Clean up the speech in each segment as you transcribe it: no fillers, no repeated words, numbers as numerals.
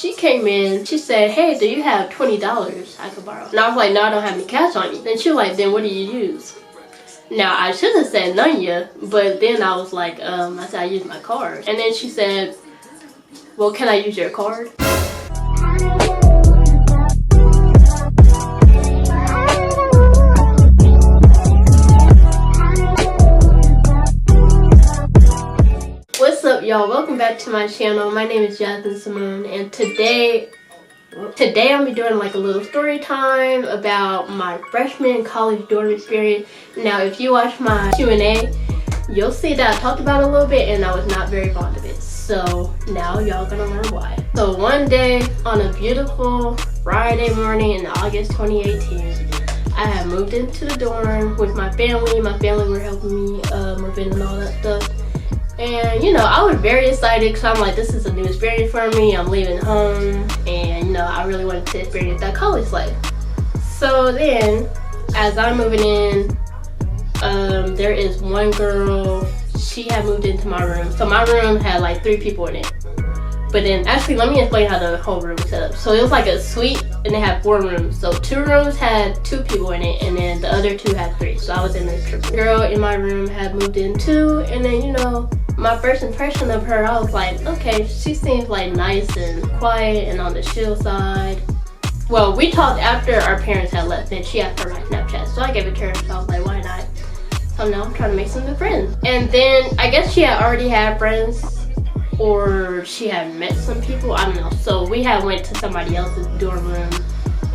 She came in, she said, hey, do you have $20 I could borrow? And I was like, no, I don't have any cash on you. Then she was like, then what do you use? Now, I should have said none ya, but then I was like, I said I use my card. And then she said, well, can I use your card? What's up, y'all? Welcome back to my channel. My name is Jasmine Simone, and today I'll be doing like a little story time about my freshman college dorm experience. Now, if you watch my Q&A, you'll see that I talked about it a little bit and I was not very fond of it. So now y'all gonna learn why. So one day on a beautiful Friday morning in August 2018, I had moved into the dorm with my family. My family were helping me move in and all that stuff. And you know, I was very excited because I'm like, this is a new experience for me. I'm leaving home, and you know, I really wanted to experience that college life. So then, as I'm moving in, there is one girl. She had moved into my room. So my room had like 3 people in it. But then, actually, let me explain how the whole room was set up. So it was like a suite, and it had 4 rooms. So 2 rooms had 2 people in it, and then the other 2 had 3. So I was in the triple. The girl in my room had moved in too, and then you know, my first impression of her, I was like, okay, she seems like nice and quiet and on the chill side. Well, we talked after our parents had left, and she asked for my Snapchat, so I gave it to her. So I was like, why not? So now I'm trying to make some new friends. And then I guess she had already had friends, or she had met some people, I don't know. So we had went to somebody else's dorm room,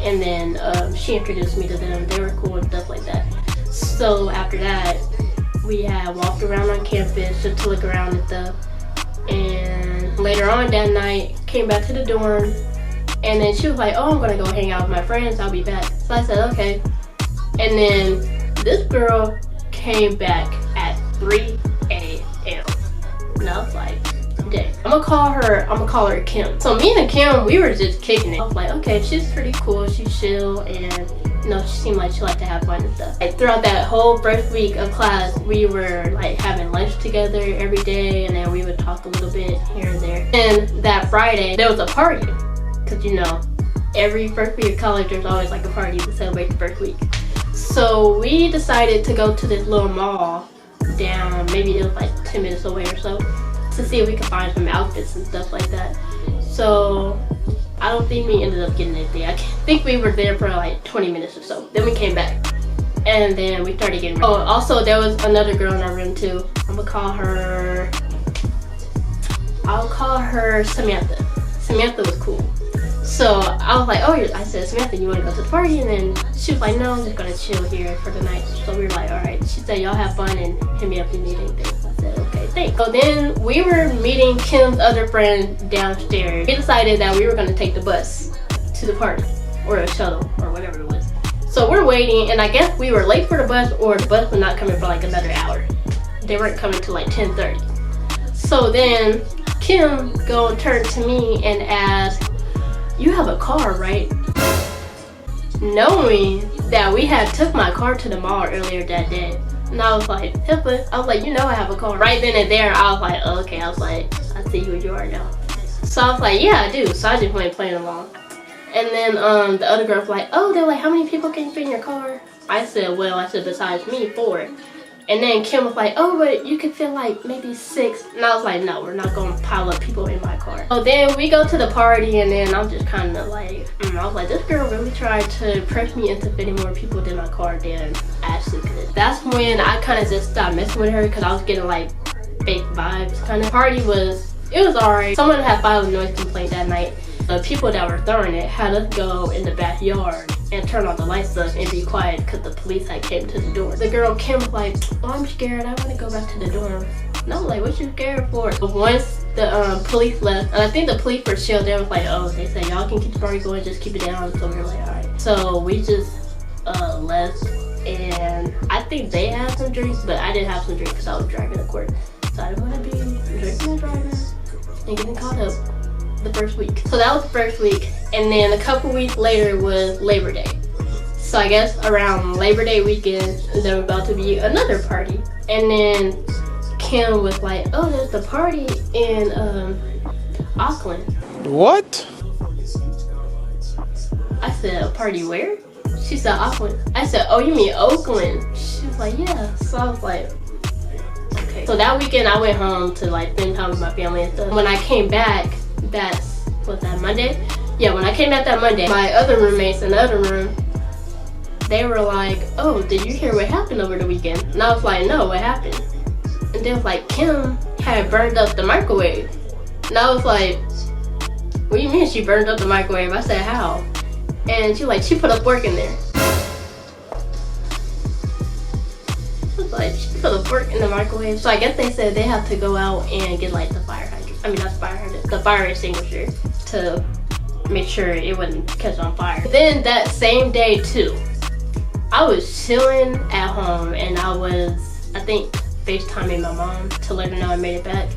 and then she introduced me to them. They were cool and stuff like that. So after that, we had walked around on campus just to look around and stuff. And later on that night, came back to the dorm, and then she was like, oh, I'm gonna go hang out with my friends, I'll be back. So I said, okay. And then this girl came back at 3 a.m. and I was like, dang. I'm gonna call her Kim. So me and Kim, we were just kicking it. I was like, okay, she's pretty cool, she's chill, and you know, she seemed like she liked to have fun and stuff. Like throughout that whole first week of class, we were like having lunch together every day, and then we would talk a little bit here and there. And that Friday, there was a party, because you know, every first week of college, there's always like a party to celebrate the first week. So we decided to go to this little mall down, maybe it was like 10 minutes away or so, to see if we could find some outfits and stuff like that. So I don't think we ended up getting anything. I think we were there for like 20 minutes or so. Then we came back, and then we started getting ready. Oh, also there was another girl in our room too. I'll call her Samantha. Samantha was cool. So I was like, oh, I said, Samantha, you want to go to the party? And then she was like, no, I'm just gonna chill here for the night. So we were like, all right. She said, y'all have fun and hit me up if you need anything. So I said, okay, thanks. So then we were meeting Kim's other friend downstairs. We decided that we were gonna take the bus to the party, or a shuttle, or whatever it was. So we're waiting, and I guess we were late for the bus, or the bus was not coming for like another hour. They weren't coming till like 10:30. So then Kim turned to me and asked, you have a car, right? Knowing that we had took my car to the mall earlier that day. And I was like, Pippa, I was like, you know I have a car. Right then and there, I was like, oh, okay. I was like, I see who you are now. So I was like, yeah, I do. So I just went playing along. And then the other girl was like, oh, they're like, how many people can you fit in your car? I said, well, besides me, 4. And then Kim was like, oh, but you could fit like maybe 6. And I was like, no, we're not going to pile up people in my car. So then we go to the party, and then I'm just kind of like, I was like, this girl really tried to press me into fitting more people in my car than Ashley could. That's when I kind of just stopped messing with her, because I was getting like fake vibes kind of. Party it was alright. Someone had filed a noise complaint that night. The people that were throwing it had us go in the backyard and turn on the lights up and be quiet because the police had came to the door. The girl Kim was like, oh, I'm scared, I want to go back to the dorm. And I was like, what you scared for? But once the police left, and I think the police were chill, they was like, oh, they said y'all can keep the party going, just keep it down. So we were like, alright. So we just left, and I think they had some drinks, but I didn't have some drinks because I was driving to court. So I didn't want to be drinking and driving and getting caught up the first week. So that was the first week, and then a couple weeks later was Labor Day. So I guess around Labor Day weekend, there was about to be another party. And then Kim was like, oh, there's a party in Auckland. What? I said, a party where? She said, Auckland. I said, oh, you mean Oakland? She was like, yeah. So I was like, okay. So that weekend I went home to like spend time with my family and stuff. When I came back, was that Monday? Yeah, when I came back that Monday, my other roommates in the other room, they were like, oh, did you hear what happened over the weekend? And I was like, no, what happened? And they was like, Kim had burned up the microwave. And I was like, what do you mean she burned up the microwave? I said, how? And she she put a fork in there. I was like, she put a fork in the microwave. So I guess they said they have to go out and get like the fire hydrant. I mean, not the fire hydrant, the fire extinguisher to make sure it wouldn't catch on fire. Then that same day too, I was chilling at home and I was, I think, FaceTiming my mom to let her know I made it back.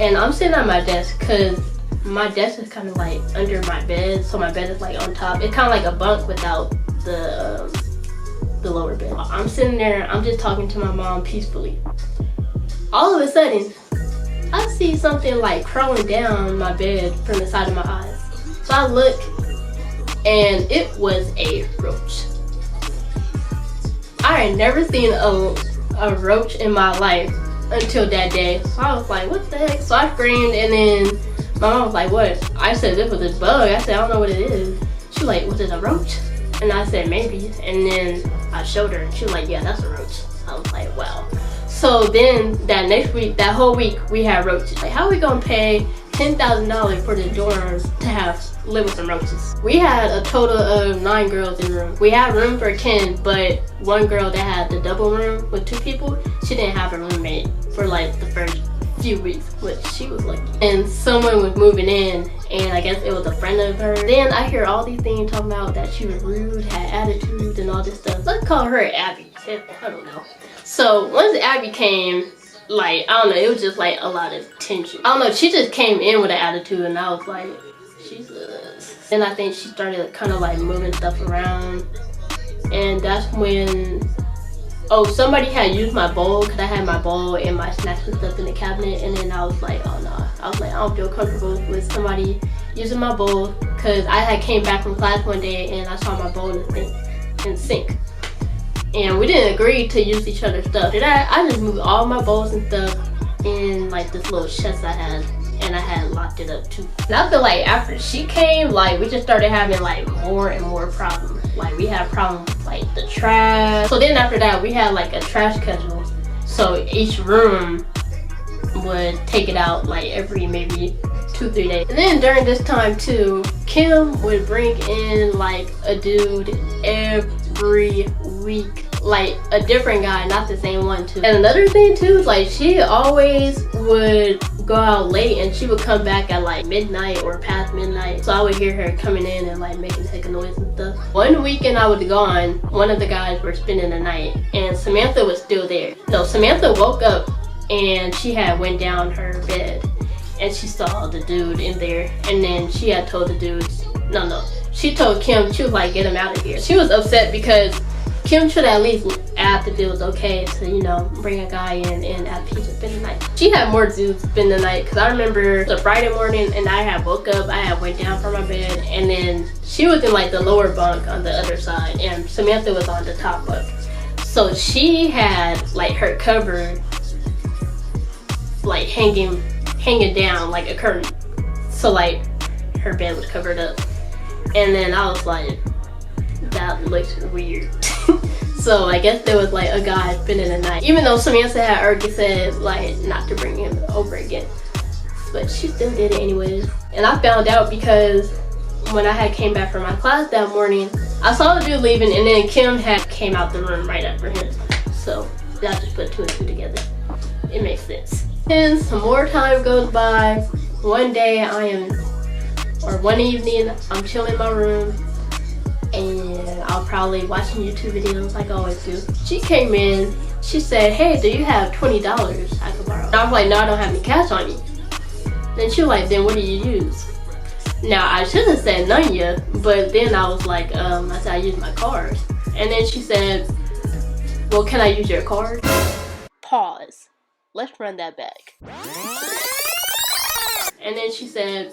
And I'm sitting at my desk because my desk is kind of like under my bed, so my bed is like on top. It's kind of like a bunk without the lower bed. I'm sitting there, I'm just talking to my mom peacefully. All of a sudden, I see something like crawling down my bed from the side of my eyes. So I look, and it was a roach. I had never seen a roach in my life until that day. So I was like, what the heck? So I screamed, and then my mom was like, what? I said, this was a bug. I said, I don't know what it is. She was like, was it a roach? And I said, maybe. And then I showed her, and she was like, yeah, that's a roach. I was like, wow. So then that next week, that whole week, we had roaches. Like, how are we gonna pay $10,000 for the dorms to live with some roaches? We had a total of 9 girls in the room. We had room for 10, but one girl that had the double room with 2 people, she didn't have a roommate for like the first few weeks, which she was lucky. And someone was moving in, and I guess it was a friend of hers. Then I hear all these things talking about that she was rude, had attitude, and all this stuff. Let's call her Abby. I don't know. So once Abby came, like, I don't know, it was just like a lot of tension. I don't know, she just came in with an attitude, and I was like, Jesus. Then I think she started kind of like moving stuff around, and that's when, oh, somebody had used my bowl, because I had my bowl and my snacks and stuff in the cabinet, and then I was like, oh no. I was like, I don't feel comfortable with somebody using my bowl, because I had came back from class one day and I saw my bowl in the sink. And we didn't agree to use each other's stuff. And I just moved all my bowls and stuff in like this little chest I had, and I had locked it up too. And I feel like after she came, like we just started having like more and more problems. Like we had problems with like the trash. So then after that, we had like a trash schedule. So each room would take it out like every maybe 2-3 days. And then during this time too, Kim would bring in like a dude every week, like a different guy, not the same one too. And another thing too, like she always would go out late and she would come back at like midnight or past midnight. So I would hear her coming in and like making a heck of noise and stuff. One weekend I was gone, one of the guys were spending the night and Samantha was still there. So Samantha woke up and she had went down her bed and she saw the dude in there, and then she had told the dude, she told Kim, she was like, get him out of here. She was upset because Kim should at least ask if it was okay to, you know, bring a guy in and ask him to spend the night. She had more dudes spend the night, because I remember the Friday morning and I had woke up, I had went down from my bed, and then she was in like the lower bunk on the other side and Samantha was on the top bunk. So she had like her cupboard like hanging down like a curtain, so like her bed was covered up. And then I was like, that looks weird. So I guess there was like a guy spending the night, even though Samantha had already said like not to bring him over again, but she still did it anyways. And I found out because when I had came back from my class that morning, I saw the dude leaving, and then Kim had came out the room right after him. So that just put 2 and 2 together. It makes sense. And some more time goes by. One day one evening, I'm chilling in my room and I'm probably watching YouTube videos like I always do. She came in, she said, hey, do you have $20 I could borrow? And I was like, no, I don't have any cash on me. Then she was like, then what do you use? Now I should have said none yet, but then I was like, I said I use my card. And then she said, well, can I use your card? Pause. Let's run that back. And then she said,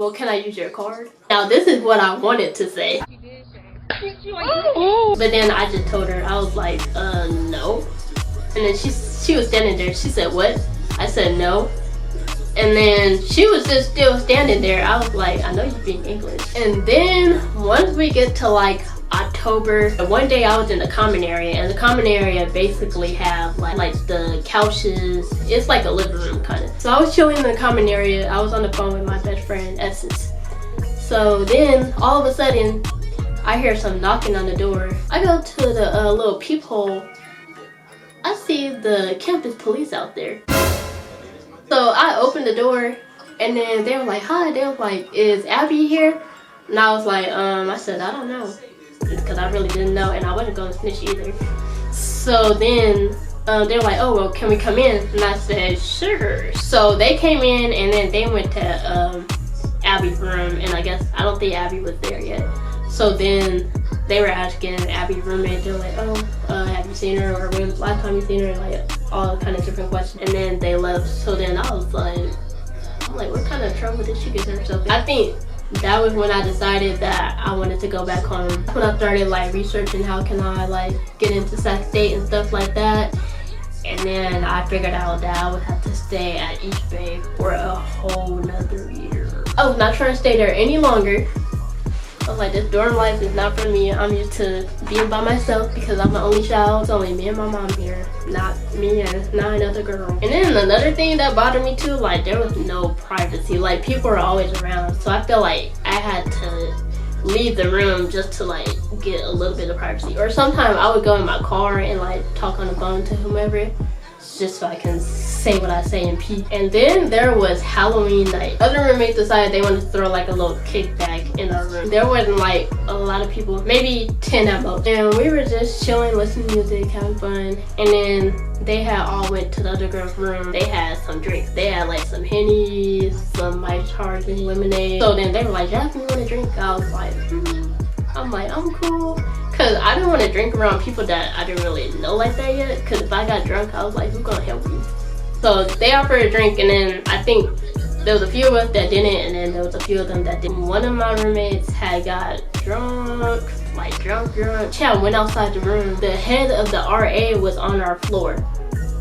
well, can I use your card? Now this is what I wanted to say. But then I just told her, I was like, no. And then she was standing there. She said, what? I said, no. And then she was just still standing there. I was like, I know you speak English. And then once we get to like October, one day I was in the common area, and the common area basically have like the couches. It's like a living room kind of. So I was chilling in the common area. I was on the phone with my best friend Essence. So then all of a sudden I hear some knocking on the door. I go to the little peephole. I see the campus police out there. So I opened the door, and then they were like, hi. They were like, is Abby here? And I was like, I said, I don't know. Because I really didn't know, and I wasn't going to snitch either. So then they were like, oh, well, can we come in? And I said, sure. So they came in, and then they went to Abby's room, and I don't think Abby was there yet. So then they were asking Abby's roommate, they were like, oh, have you seen her, or when's the last time you seen her, like all kind of different questions. And then they left. So then I was like, what kind of trouble did she get herself in? I think that was when I decided that I wanted to go back home. When I started like researching how can I like get into Sac State and stuff like that. And then I figured out that I would have to stay at East Bay for a whole nother year. I was not trying to stay there any longer. I was like, this dorm life is not for me. I'm used to being by myself because I'm the only child. It's only me and my mom here, not me and not another girl. And then another thing that bothered me too, like there was no privacy. Like people were always around, so I felt like I had to leave the room just to like get a little bit of privacy. Or sometimes I would go in my car and like talk on the phone to whomever, just so I can say what I say in peace. And then there was Halloween night. Other roommates decided they wanted to throw like a little kickback in our room. There wasn't like a lot of people, maybe 10 at most. And we were just chilling, listening to music, having fun. And then they had all went to the other girl's room. They had some drinks. They had like some Hennies, some Mike's Hard and lemonade. So then they were like, Jasmine, you want a drink? I was like, I'm like, I'm cool. Cause I didn't want to drink around people that I didn't really know like that yet. Cause if I got drunk, I was like, who's gonna help me? So they offered a drink, and then I think there was a few of us that didn't, and then there was a few of them that didn't. One of my roommates had got drunk, like drunk. She had went outside the room. The head of the RA was on our floor.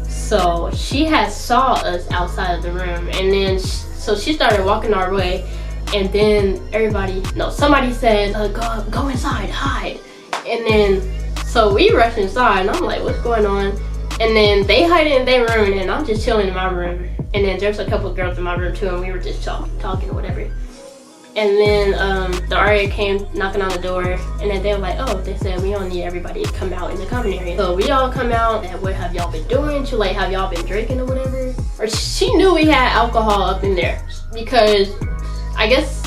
So she had saw us outside of the room, and then so she started walking our way, and then somebody said, go inside, hide. And then so we rushed inside, and I'm like, what's going on? And then they hide in their room, and I'm just chilling in my room. And then there's a couple of girls in my room too, and we were just talking or whatever. And then the RA came knocking on the door, and then they were like, oh, they said we don't need everybody to come out in the common area. So we all come out, and what have y'all been doing? She like, have y'all been drinking or whatever? Or she knew we had alcohol up in there, because I guess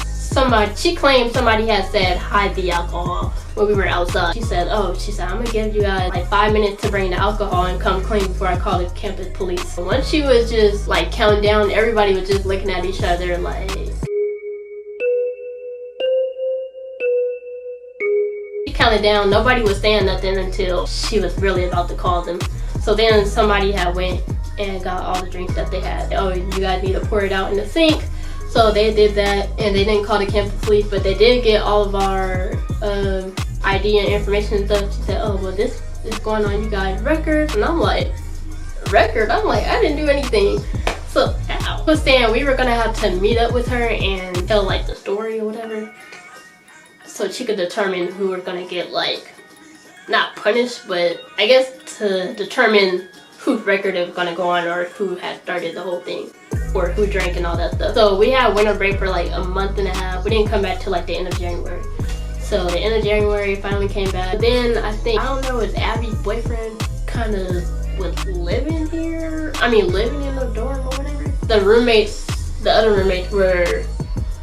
she claimed somebody had said hide the alcohol when we were outside. She said, I'm gonna give you guys like 5 minutes to bring the alcohol and come clean before I call the campus police. And once she was just like counting down, everybody was just looking at each other like. She counted down, nobody was saying nothing until she was really about to call them. So then somebody had went and got all the drinks that they had. Oh, you guys need to pour it out in the sink. So they did that, and they didn't call the campus police, but they did get all of our ID and information and stuff. She said, oh, well, this is going on you guys' records. And I'm like, record? I'm like, I didn't do anything. So I was saying we were gonna have to meet up with her and tell like the story or whatever, so she could determine who we're gonna get like, not punished, but I guess to determine whose record is gonna go on, or who had started the whole thing, or who drank and all that stuff. So we had winter break for like a month and a half. We didn't come back till like the end of January. So the end of January finally came back. Then I don't know, is Abby's boyfriend kind of was living here? Living in the dorm or whatever. The other roommates were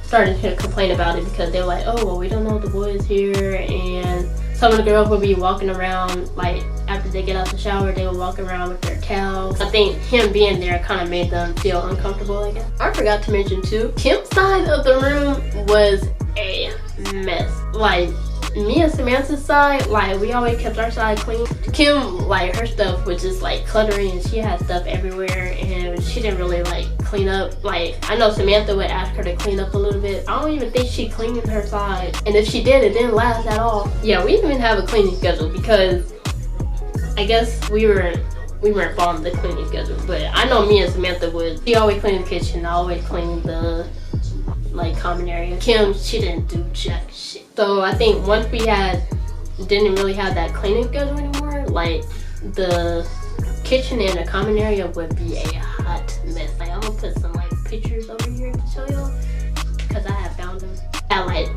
starting to complain about it, because they were like, oh, well, we don't know the boys here, and some of the girls would be walking around, like after they get out the shower, they would walk around with their towels. I think him being there kind of made them feel uncomfortable, I guess. I forgot to mention too, Kim's side of the room was a mess. Like me and Samantha's side, like we always kept our side clean. Kim, like her stuff was just like cluttery, and she had stuff everywhere, and she didn't really like clean up. Like, I know Samantha would ask her to clean up a little bit. I don't even think she cleaned her side. And if she did, it didn't last at all. Yeah, we didn't even have a cleaning schedule because I guess we weren't following the cleaning schedule. But I know me and Samantha would. She always cleaned the kitchen. I always cleaned the like common area. Kim, she didn't do jack shit. So I think once we didn't really have that cleaning schedule anymore, like the kitchen and the common area would be a hot mess. Like, I'm gonna put some like pictures over here to show y'all because I have found them. I had like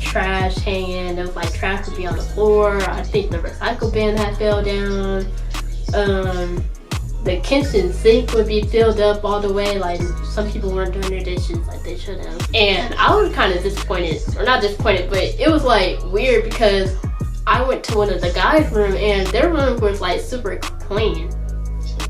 trash hanging. There was like trash would be on the floor. I think the recycle bin had fell down. The kitchen sink would be filled up all the way. Like, some people weren't doing their dishes like they should have. And I was kind of disappointed, or not disappointed, but it was like weird because I went to one of the guys' room and their room was like super clean.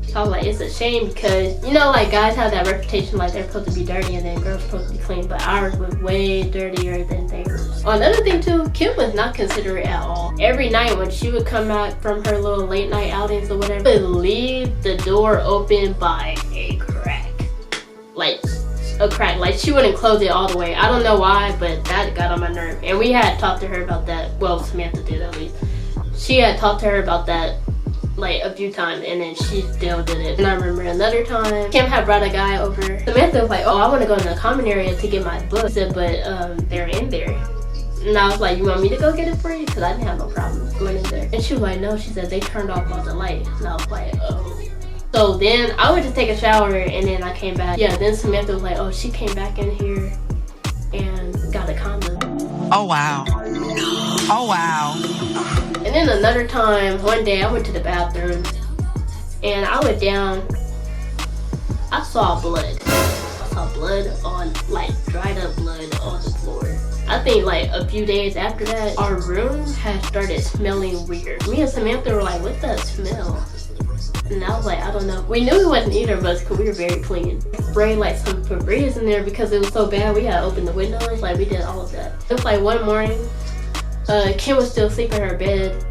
So I was like, it's a shame because, you know, like guys have that reputation like they're supposed to be dirty and then girls are supposed to be clean, but ours was way dirtier than theirs. Another thing too, Kim was not considerate at all. Every night when she would come out from her little late night outings or whatever, she would leave the door open by a crack. Like a crack. Like, she wouldn't close it all the way. I don't know why, but that got on my nerve. And we had talked to her about that. Well, Samantha did at least. She had talked to her about that like a few times, and then she still did it. And I remember another time, Kim had brought a guy over. Samantha was like, oh, I want to go in the common area to get my book. She said, but they're in there. And I was like, you want me to go get it for you? Because I didn't have no problem going in there. And she was like, no. She said they turned off all the lights. And I was like, oh. So then I went to take a shower and then I came back. Yeah, then Samantha was like, oh, she came back in here and got a condom. Oh, wow. Oh, wow. And then another time, one day I went to the bathroom and I went down. I saw blood. I saw blood on, like, dried up blood on the floor. I think like a few days after that, our room had started smelling weird. Me and Samantha were like, what's that smell? And I was like, I don't know. We knew it wasn't either of us because we were very clean. Sprayed like some Febreze in there because it was so bad. We had to open the windows. Like, we did all of that. It was like one morning, Kim was still asleep in her bed.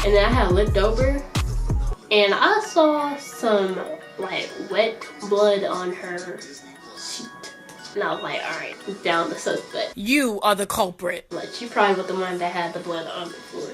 And then I had looked over and I saw some like wet blood on her sheet. And I was like, alright, down the suspect. You are the culprit. Like, she probably was the one that had the blood on the floor.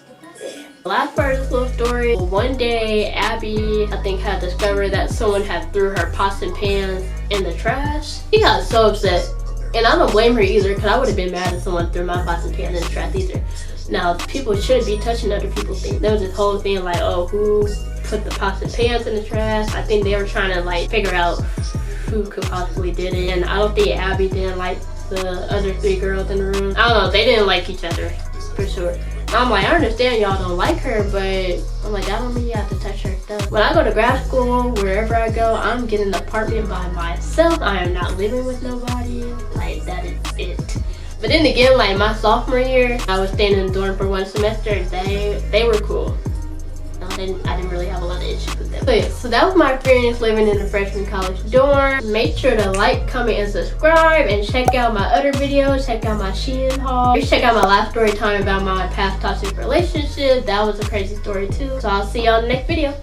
The last part of this little story, one day Abby, I think, had discovered that someone had threw her pots and pans in the trash. She got so upset. And I don't blame her either, because I would have been mad if someone threw my pots and pans in the trash either. Now, people shouldn't be touching other people's things. There was this whole thing like, oh, who put the pots and pans in the trash? I think they were trying to like figure out who could possibly did it. And I don't think Abby didn't like the other three girls in the room. I don't know, they didn't like each other, for sure. I'm like, I understand y'all don't like her, but I'm like, I don't mean you have to touch her stuff. When I go to grad school, wherever I go, I'm getting an apartment by myself. I am not living with nobody. Like, that is it. But then again, like my sophomore year, I was staying in the dorm for one semester. They were cool. I didn't really have a lot of issues with them. So that was my experience living in a freshman college dorm. Make sure to like, comment, and subscribe, and check out my other videos. Check out my SHEIN haul. Check out my last story time about my past toxic relationship. That was a crazy story too. So I'll see y'all in the next video.